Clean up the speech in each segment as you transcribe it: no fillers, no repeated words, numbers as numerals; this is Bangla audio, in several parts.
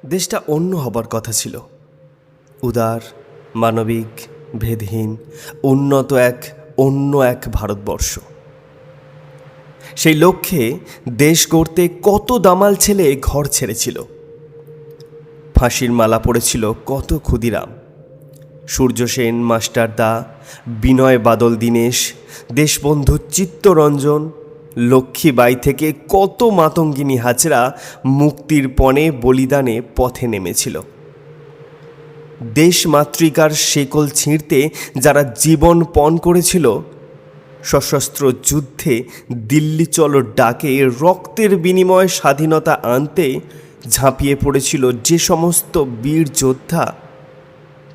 দেশটা অন্য হবার কথা ছিল। উদার, মানবিক, ভেদহীন, উন্নত অন্য এক ভারতবর্ষ। সেই লক্ষ্যে দেশ গড়তে কত দামাল ছেলে ঘর ছেড়েছিল। ফাঁসির মালা পড়েছিল কত ক্ষুদিরাম। সূর্য সেন, মাস্টারদা, বিনয় বাদল দীনেশ, দেশবন্ধু চিত্তরঞ্জন, লক্ষ্মীবাই থেকে কত মাতঙ্গিনী হাজরা মুক্তির পণে বলিদানে পথে নেমেছিল। দেশ মাতৃকার শেকল ছিঁড়তে যারা জীবন পণ করেছিল, সশস্ত্র যুদ্ধে দিল্লি চলো ডাকে রক্তের বিনিময়ে স্বাধীনতা আনতে ঝাঁপিয়ে পড়েছিল যে সমস্ত বীর যোদ্ধা,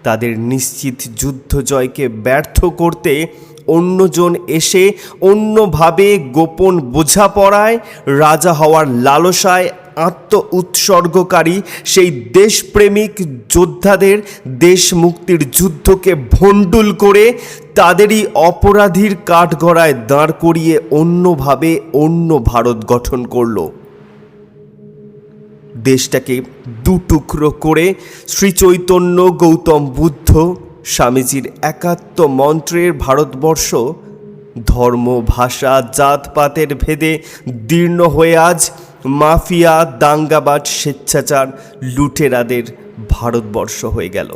তাদের নিশ্চিত যুদ্ধ জয়কে ব্যর্থ করতে অন্যজন এসে অন্যভাবে গোপন বোঝাপড়ায় রাজা হওয়ার লালসায় আত্ম উৎসর্গকারী সেই দেশপ্রেমিক যোদ্ধাদের দেশ মুক্তির যুদ্ধকে ভণ্ডুল করে তাদেরই অপরাধীর কাঠগড়ায় দাঁড় করিয়ে অন্যভাবে অন্য ভারত গঠন করল। দেশটাকে দুটুকরো করে শ্রীচৈতন্য, গৌতম বুদ্ধ, স্বামীজির একাত্ম মন্ত্রের ভারতবর্ষ ধর্ম, ভাষা, জাতপাতের ভেদে দীর্ণ হয়ে আজ মাফিয়া, দাঙ্গাবাজ, স্বেচ্ছাচার, লুটেরাদের ভারতবর্ষ হয়ে গেল।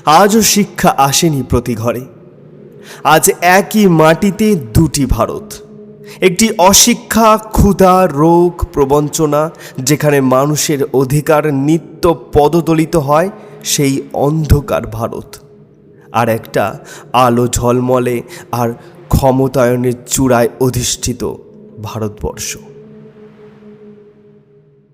আজও শিক্ষা আসেনি প্রতি ঘরে। আজ একই মাটিতে দুটি ভারত। একটি অশিক্ষা, ক্ষুধা, রোগ, প্রবঞ্চনা, যেখানে মানুষের অধিকার নিত্য পদদলিত হয়, সেই অন্ধকার ভারত। আর একটা আলো ঝলমলে আর ক্ষমতায়নের চূড়ায় অধিষ্ঠিত ভারতবর্ষ।